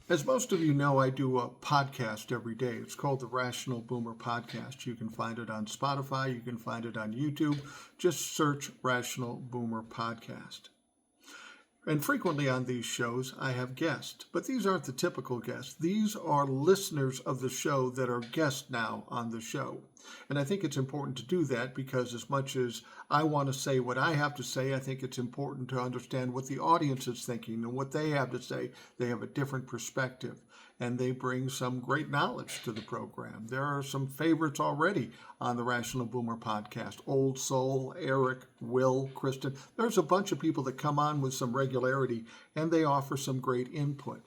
As most of you know, I do a podcast every day. It's called the Rational Boomer Podcast. You can find it on Spotify. You can find it on YouTube. Just search Rational Boomer Podcast. And frequently on these shows, I have guests. But these aren't the typical guests. These are listeners of the show that are guests now on the show. And I think it's important to do that because as much as I want to say what I have to say, I think it's important to understand what the audience is thinking and what they have to say. They have a different perspective and they bring some great knowledge to the program. There are some favorites already on the Rational Boomer Podcast. Old Soul, Eric, Will, Kristen. There's a bunch of people that come on with some regularity and they offer some great input.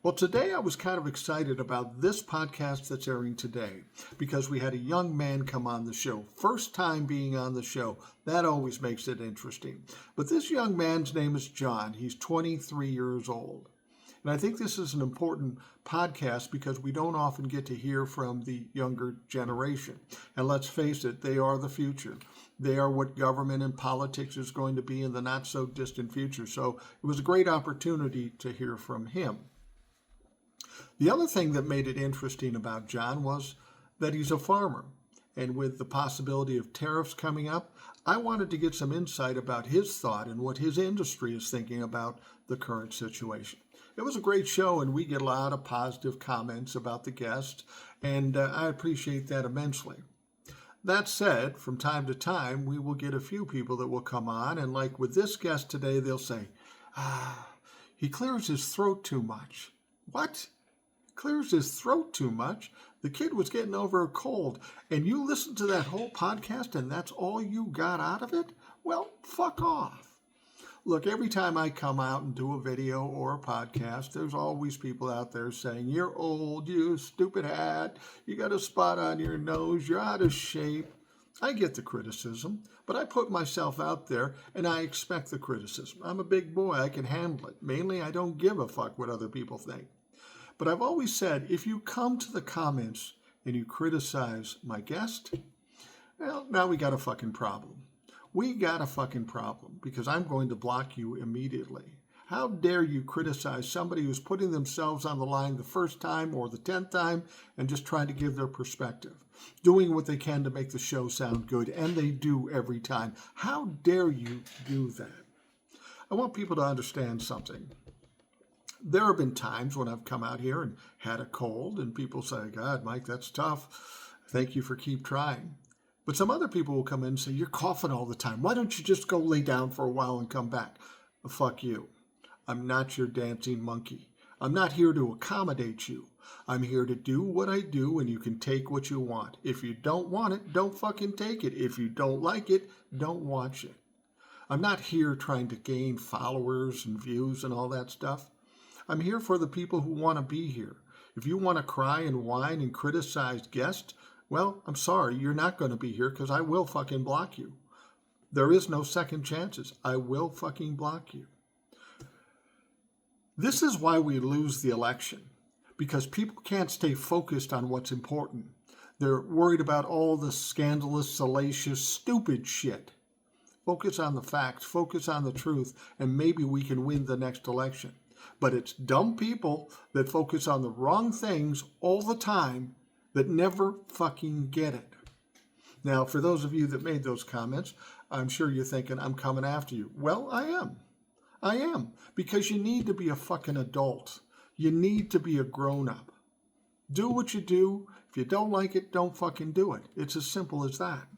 Well, today I was kind of excited about this podcast that's airing today because we had a young man come on the show. First time being on the show. That always makes it interesting. But this young man's name is John. He's 23 years old. And I think this is an important podcast because we don't often get to hear from the younger generation. And let's face it, they are the future. They are what government and politics is going to be in the not so distant future. So it was a great opportunity to hear from him. The other thing that made it interesting about John was that he's a farmer. And with the possibility of tariffs coming up, I wanted to get some insight about his thought and what his industry is thinking about the current situation. It was a great show, and we get a lot of positive comments about the guest, and I appreciate that immensely. That said, from time to time, we will get a few people that will come on, and like with this guest today, they'll say, he clears his throat too much. What? Clears his throat too much? The kid was getting over a cold, and you listened to that whole podcast, and that's all you got out of it? Well, fuck off. Look, every time I come out and do a video or a podcast, there's always people out there saying, you're old, you stupid hat, you got a spot on your nose, you're out of shape. I get the criticism, but I put myself out there and I expect the criticism. I'm a big boy, I can handle it. Mainly, I don't give a fuck what other people think. But I've always said, if you come to the comments and you criticize my guest, well, now we got a fucking problem. We got a fucking problem because I'm going to block you immediately. How dare you criticize somebody who's putting themselves on the line the first time or the 10th time and just trying to give their perspective, doing what they can to make the show sound good, and they do every time. How dare you do that? I want people to understand something. There have been times when I've come out here and had a cold and people say, God, Mike, that's tough. Thank you for keep trying. But some other people will come in and say, you're coughing all the time. Why don't you just go lay down for a while and come back? Fuck you. I'm not your dancing monkey. I'm not here to accommodate you. I'm here to do what I do, and you can take what you want. If you don't want it, don't fucking take it. If you don't like it, don't watch it. I'm not here trying to gain followers and views and all that stuff. I'm here for the people who want to be here. If you want to cry and whine and criticize guests, well, I'm sorry, you're not going to be here because I will fucking block you. There is no second chances. I will fucking block you. This is why we lose the election, because people can't stay focused on what's important. They're worried about all the scandalous, salacious, stupid shit. Focus on the facts, focus on the truth, and maybe we can win the next election. But it's dumb people that focus on the wrong things all the time that never fucking get it. Now, for those of you that made those comments, I'm sure you're thinking I'm coming after you. Well, I am. I am. Because you need to be a fucking adult. You need to be a grown-up. Do what you do. If you don't like it, don't fucking do it. It's as simple as that.